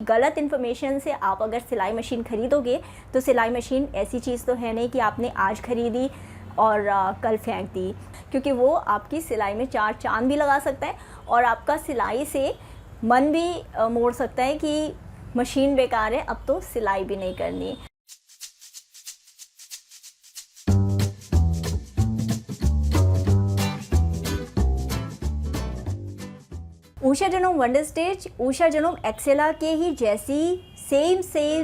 गलत इन्फॉर्मेशन से आप अगर सिलाई मशीन ख़रीदोगे तो सिलाई मशीन ऐसी चीज़ तो है नहीं कि आपने आज ख़रीदी और कल फेंक दी, क्योंकि वो आपकी सिलाई में चार चांद भी लगा सकता है और आपका सिलाई से मन भी मोड़ सकता है कि मशीन बेकार है, अब तो सिलाई भी नहीं करनी। ऊषा जनोम वंडर स्टिच ऊषा जनोम एक्सेला के ही जैसी सेम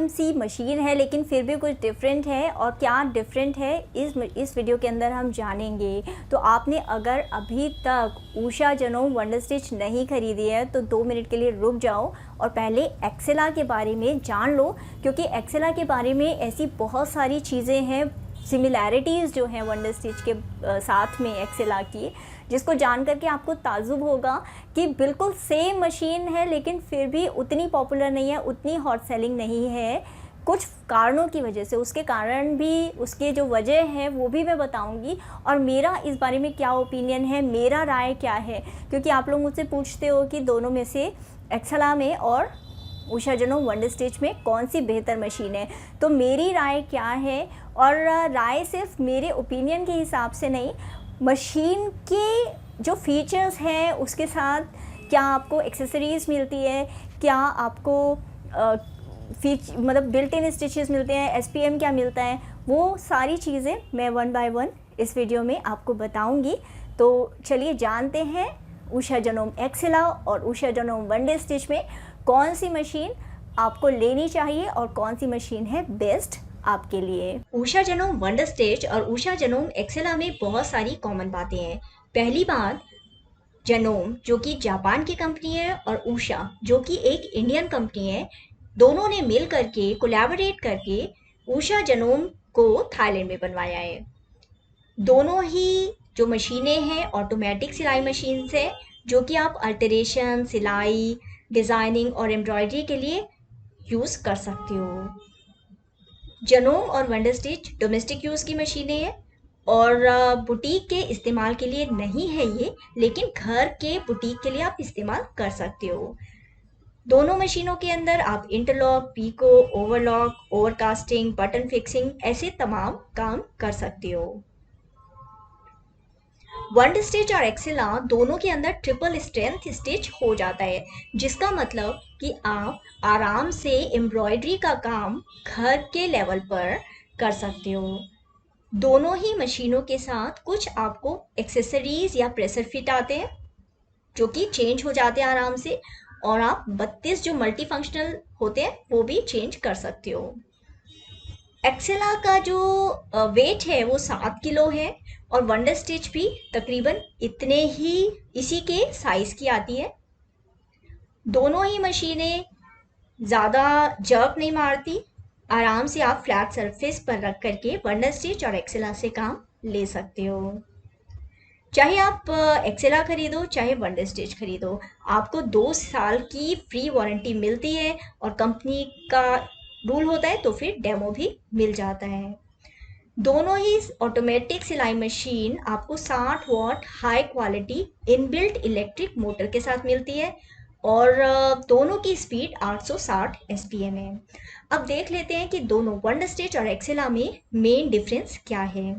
सी मशीन है, लेकिन फिर भी कुछ डिफरेंट है। और क्या डिफरेंट है इस वीडियो के अंदर हम जानेंगे। तो आपने अगर अभी तक ऊषा जनोम वंडर स्टिच नहीं खरीदी है तो 2 मिनट के लिए रुक जाओ और पहले एक्सेला के बारे में जान लो, क्योंकि एक्सेला के बारे में ऐसी बहुत सारी चीज़ें हैं, सिमिलैरिटीज़ जो हैं वंडर स्टिच के साथ में एक्सेला की, जिसको जान करके आपको ताज्जुब होगा कि बिल्कुल सेम मशीन है लेकिन फिर भी उतनी पॉपुलर नहीं है, उतनी हॉट सेलिंग नहीं है, कुछ कारणों की वजह से। उसके कारण भी, उसके जो वजह है वो भी मैं बताऊंगी, और मेरा इस बारे में क्या ओपिनियन है, मेरा राय क्या है, क्योंकि आप लोग मुझसे पूछते हो कि दोनों में से एक्सेला में और ऊषा जनोम वंडर स्टिच में कौन सी बेहतर मशीन है। तो मेरी राय क्या है, और राय सिर्फ मेरे ओपिनियन के हिसाब से नहीं, मशीन के जो फीचर्स हैं उसके साथ क्या आपको एक्सेसरीज़ मिलती है, क्या आपको मतलब बिल्ट इन स्टिचेस मिलते हैं, SPM क्या मिलता है, वो सारी चीज़ें मैं 1 बाय 1 इस वीडियो में आपको बताऊंगी। तो चलिए जानते हैं ऊषा जनोम एक्सेला और ऊषा जनोम वंडर स्टिच में कौन सी मशीन आपको लेनी चाहिए और कौन सी मशीन है बेस्ट आपके लिए। ऊषा जनोम वंडर स्टिच और ऊषा जनोम एक्सेला में बहुत सारी कॉमन बातें हैं। पहली बात, जनोम जो कि जापान की कंपनी है और ऊषा जो कि एक इंडियन कंपनी है, दोनों ने मिल करके कोलैबोरेट करके ऊषा जनोम को थाईलैंड में बनवाया है। दोनों ही जो मशीनें हैं ऑटोमेटिक सिलाई मशीन है, जो कि आप अल्टरेशन, सिलाई, डिज़ाइनिंग और एम्ब्रॉयडरी के लिए यूज़ कर सकते हो। जनोम और वंडर स्टिच डोमेस्टिक यूज़ की मशीनें हैं और बुटीक के इस्तेमाल के लिए नहीं है ये, लेकिन घर के बुटीक के लिए आप इस्तेमाल कर सकते हो। दोनों मशीनों के अंदर आप इंटरलॉक, पीको, ओवरलॉक, ओवरकास्टिंग, बटन फिक्सिंग ऐसे तमाम काम कर सकते हो। वंडर स्टिच और एक्सेला दोनों के अंदर ट्रिपल स्ट्रेंथ स्टिच हो जाता है, जिसका मतलब कि आप आराम से एम्ब्रॉयडरी का काम घर के लेवल पर कर सकते हो। दोनों ही मशीनों के साथ कुछ आपको एक्सेसरीज या प्रेशर फिट आते हैं जो कि चेंज हो जाते हैं आराम से, और आप 32 जो मल्टी फंक्शनल होते हैं वो भी चेंज कर सकते हो। एक्सेला का जो वेट है वो 7 किलो है और वंडर स्टिच भी तकरीबन इतने ही इसी के साइज की आती है। दोनों ही मशीनें ज़्यादा जर्क नहीं मारती, आराम से आप फ्लैट सरफेस पर रख करके वंडर स्टिच और एक्सेला से काम ले सकते हो। चाहे आप एक्सेला खरीदो चाहे वंडर स्टिच खरीदो, आपको 2 साल की फ्री वारंटी मिलती है और कंपनी का रूल होता है तो फिर डेमो भी मिल जाता है। दोनों ही ऑटोमेटिक सिलाई मशीन आपको 60 what high quality inbuilt electric motor के साथ मिलती है और दोनों की स्पीड 860 SPM है। अब देख लेते हैं कि दोनों वंडर स्टिच और एक्सेला में मेन डिफरेंस क्या है।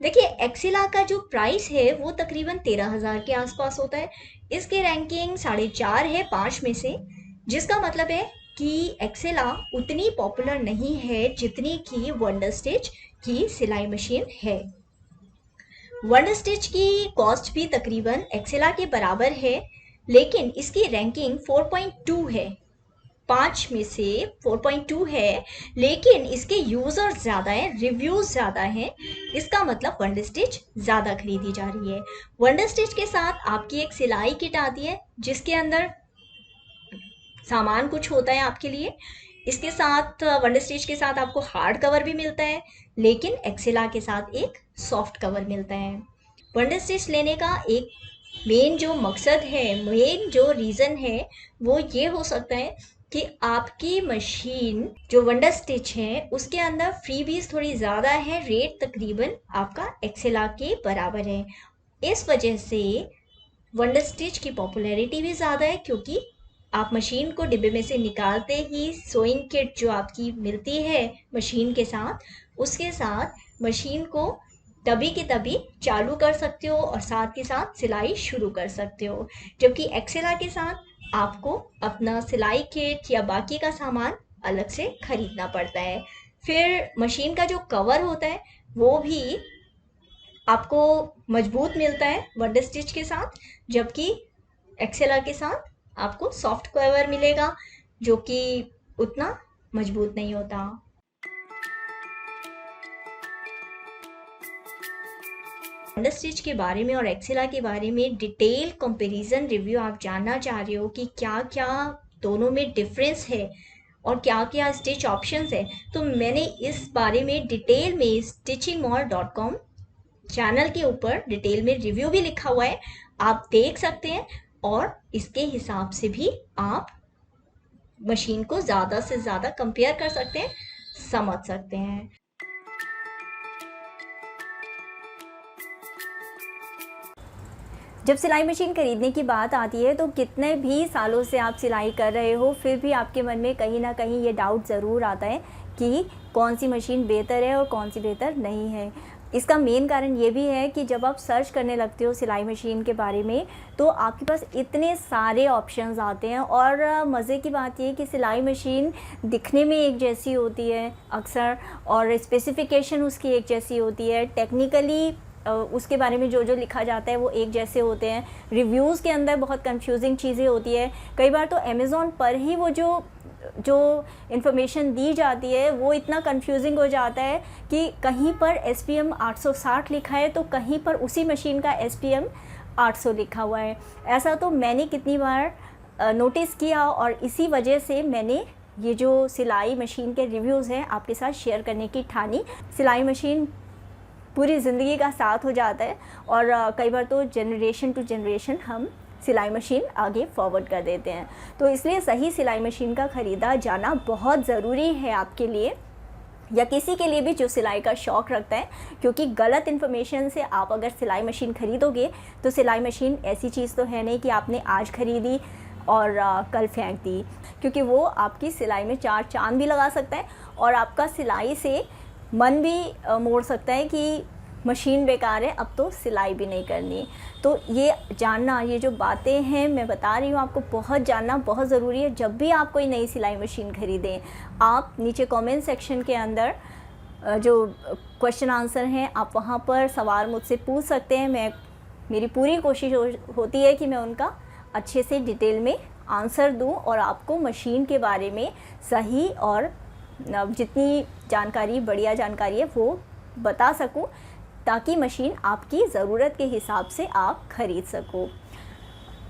देखिए, एक्सेला का जो प्राइस है वो तकरीबन 13,000 के आसपास होता है। इसकी रैंकिंग 4.5 है 5 में से, जिसका मतलब है कि एक्सेला उतनी पॉपुलर नहीं है जितनी की वंडर स्टिच की सिलाई मशीन है। वंडर स्टिच की कॉस्ट भी तकरीबन एक्सेला के बराबर है, लेकिन इसकी रैंकिंग 4.2 है, 5 में से 4.2 है, लेकिन इसके यूजर्स ज़्यादा हैं, रिव्यूज़ ज़्यादा हैं। इसका मतलब वंडर स्टिच ज़्यादा खरीदी जा रही है। वंडर स्टिच के साथ आपकी एक सिलाई किट आती है जिसके अंदर सामान कुछ होता है आपके लिए। इसके साथ वंडर स्टिच के साथ आपको हार्ड कवर भी मिलता है, लेकिन एक्सेला के साथ एक सॉफ्ट कवर मिलता है। वंडर स्टिच लेने का एक मेन जो मकसद है, मेन जो रीज़न है, वो ये हो सकता है कि आपकी मशीन जो वंडर स्टिच है उसके अंदर फ्रीबीज थोड़ी ज़्यादा है, रेट तकरीबन आपका एक्सेला के बराबर है। इस वजह से वंडर स्टिच की पॉपुलैरिटी भी ज़्यादा है, क्योंकि आप मशीन को डिब्बे में से निकालते ही सोइंग किट जो आपकी मिलती है मशीन के साथ, उसके साथ मशीन को तभी की तभी चालू कर सकते हो और साथ के साथ सिलाई शुरू कर सकते हो। जबकि एक्सेला के साथ आपको अपना सिलाई किट या बाकी का सामान अलग से खरीदना पड़ता है। फिर मशीन का जो कवर होता है वो भी आपको मजबूत मिलता है वंडर स्टिच के साथ, जबकि एक्सेला के साथ आपको सॉफ्ट कवर मिलेगा जो कि उतना मजबूत नहीं होता। वंडर स्टिच के बारे में और एक्सेला के बारे में डिटेल कंपैरिजन रिव्यू आप जानना चाह रहे हो कि क्या क्या दोनों में डिफरेंस है और क्या क्या स्टिच ऑप्शंस है, तो मैंने इस बारे में डिटेल में stitchingmall.com चैनल के ऊपर डिटेल में रिव्यू भी लिखा हुआ है, आप देख सकते हैं और इसके हिसाब से भी आप मशीन को ज़्यादा से ज़्यादा कंपेयर कर सकते हैं, समझ सकते हैं। जब सिलाई मशीन खरीदने की बात आती है तो कितने भी सालों से आप सिलाई कर रहे हो, फिर भी आपके मन में कहीं ना कहीं ये डाउट ज़रूर आता है कि कौन सी मशीन बेहतर है और कौन सी बेहतर नहीं है। इसका मेन कारण ये भी है कि जब आप सर्च करने लगते हो सिलाई मशीन के बारे में तो आपके पास इतने सारे ऑप्शंस आते हैं। और मज़े की बात ये कि सिलाई मशीन दिखने में एक जैसी होती है अक्सर, और स्पेसिफ़िकेशन उसकी एक जैसी होती है, टेक्निकली उसके बारे में जो जो लिखा जाता है वो एक जैसे होते हैं। रिव्यूज़ के अंदर बहुत कंफ्यूजिंग चीज़ें होती है। कई बार तो अमेज़ॉन पर ही वो जो इन्फॉर्मेशन दी जाती है वो इतना कंफ्यूजिंग हो जाता है कि कहीं पर SPM 860 लिखा है तो कहीं पर उसी मशीन का SPM 800 लिखा हुआ है। ऐसा तो मैंने कितनी बार नोटिस किया और इसी वजह से मैंने ये जो सिलाई मशीन के रिव्यूज़ हैं आपके साथ शेयर करने की ठानी। सिलाई मशीन पूरी ज़िंदगी का साथ हो जाता है और कई बार तो जनरेशन टू जनरेशन हम सिलाई मशीन आगे फॉरवर्ड कर देते हैं। तो इसलिए सही सिलाई मशीन का ख़रीदा जाना बहुत ज़रूरी है आपके लिए या किसी के लिए भी जो सिलाई का शौक़ रखता है, क्योंकि गलत इन्फॉर्मेशन से आप अगर सिलाई मशीन ख़रीदोगे तो सिलाई मशीन ऐसी चीज़ तो है नहीं कि आपने आज ख़रीदी और कल फेंक दी, क्योंकि वो आपकी सिलाई में चार चांद भी लगा सकता है और आपका सिलाई से मन भी मोड़ सकता है कि मशीन बेकार है, अब तो सिलाई भी नहीं करनी। तो ये जानना, ये जो बातें हैं मैं बता रही हूँ आपको, बहुत जानना बहुत ज़रूरी है। जब भी आप कोई नई सिलाई मशीन ख़रीदें, आप नीचे कमेंट सेक्शन के अंदर जो क्वेश्चन आंसर हैं आप वहाँ पर सवाल मुझसे पूछ सकते हैं। मेरी पूरी कोशिश होती है कि मैं उनका अच्छे से डिटेल में आंसर दूँ और आपको मशीन के बारे में सही और जितनी जानकारी, बढ़िया जानकारी है वो बता सकूं, ताकि मशीन आपकी ज़रूरत के हिसाब से आप ख़रीद सको।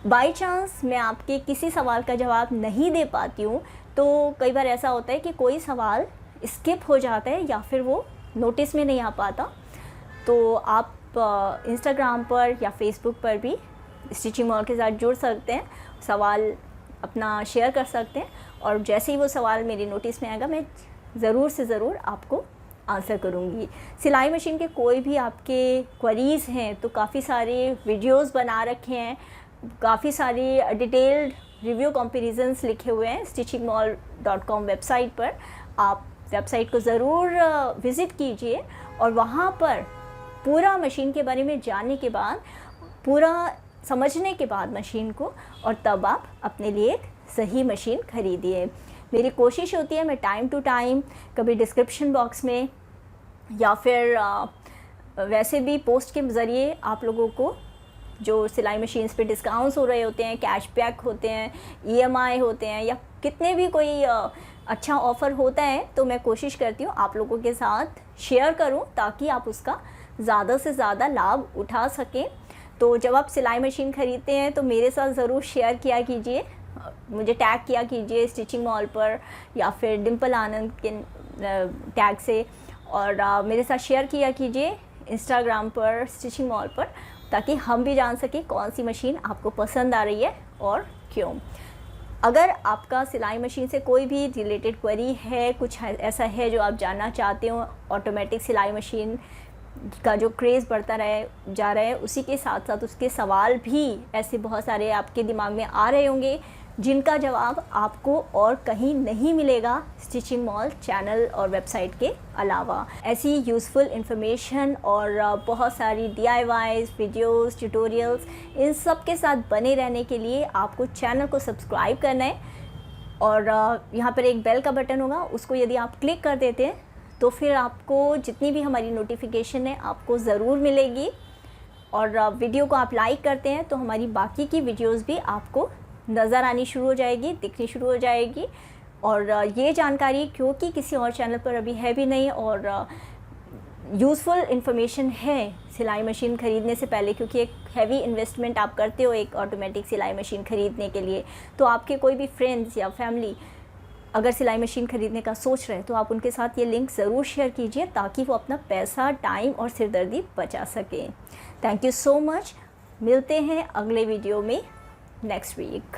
बाय चांस मैं आपके किसी सवाल का जवाब नहीं दे पाती हूँ तो कई बार ऐसा होता है कि कोई सवाल स्किप हो जाता है या फिर वो नोटिस में नहीं आ पाता, तो आप इंस्टाग्राम पर या फेसबुक पर भी स्टिचिंग मॉल के साथ जुड़ सकते हैं, सवाल अपना शेयर कर सकते हैं और जैसे ही वो सवाल मेरी नोटिस में आएगा मैं ज़रूर से ज़रूर आपको आंसर करूँगी। सिलाई मशीन के कोई भी आपके क्वेरीज़ हैं तो काफ़ी सारे वीडियोस बना रखे हैं, काफ़ी सारी डिटेल्ड रिव्यू कंपैरिजंस लिखे हुए हैं stitchingmall.com वेबसाइट पर। आप वेबसाइट को ज़रूर विज़िट कीजिए और वहाँ पर पूरा मशीन के बारे में जानने के बाद, पूरा समझने के बाद मशीन को, और तब आप अपने लिए एक सही मशीन खरीदिए। मेरी कोशिश होती है मैं टाइम टू टाइम कभी डिस्क्रिप्शन बॉक्स में या फिर वैसे भी पोस्ट के ज़रिए आप लोगों को जो सिलाई मशीन्स पे डिस्काउंट्स हो रहे होते हैं, कैशबैक होते हैं, EMI होते हैं या कितने भी कोई अच्छा ऑफ़र होता है, तो मैं कोशिश करती हूँ आप लोगों के साथ शेयर करूँ ताकि आप उसका ज़्यादा से ज़्यादा लाभ उठा सकें। तो जब आप सिलाई मशीन ख़रीदते हैं तो मेरे साथ ज़रूर शेयर किया कीजिए, मुझे टैग किया कीजिए स्टिचिंग मॉल पर या फिर डिम्पल आनंद के टैग से, और मेरे साथ शेयर किया कीजिए इंस्टाग्राम पर स्टिचिंग मॉल पर, ताकि हम भी जान सकें कौन सी मशीन आपको पसंद आ रही है और क्यों। अगर आपका सिलाई मशीन से कोई भी रिलेटेड क्वेरी है, कुछ ऐसा है जो आप जानना चाहते हो, ऑटोमेटिक सिलाई मशीन का जो क्रेज़ बढ़ता जा रहा है उसी के साथ साथ उसके सवाल भी ऐसे बहुत सारे आपके दिमाग में आ रहे होंगे जिनका जवाब आपको और कहीं नहीं मिलेगा स्टिचिंग मॉल चैनल और वेबसाइट के अलावा। ऐसी यूज़फुल इन्फॉर्मेशन और बहुत सारी DIYs, वीडियोस, ट्यूटोरियल्स, इन सब के साथ बने रहने के लिए आपको चैनल को सब्सक्राइब करना है और यहाँ पर एक बेल का बटन होगा, उसको यदि आप क्लिक कर देते हैं तो फिर आपको जितनी भी हमारी नोटिफिकेशन है आपको ज़रूर मिलेगी। और वीडियो को आप लाइक करते हैं तो हमारी बाकी की वीडियोस भी आपको नज़र आनी शुरू हो जाएगी, दिखनी शुरू हो जाएगी। और ये जानकारी क्योंकि किसी और चैनल पर अभी है भी नहीं और यूज़फुल इन्फॉर्मेशन है सिलाई मशीन ख़रीदने से पहले, क्योंकि एक हैवी इन्वेस्टमेंट आप करते हो एक ऑटोमेटिक सिलाई मशीन ख़रीदने के लिए। तो आपके कोई भी फ्रेंड्स या फैमिली अगर सिलाई मशीन ख़रीदने का सोच रहे हैं तो आप उनके साथ ये लिंक ज़रूर शेयर कीजिए ताकि वो अपना पैसा, टाइम और सिरदर्दी बचा सकें। Thank you so much. मिलते हैं अगले वीडियो में नेक्स्ट वीक।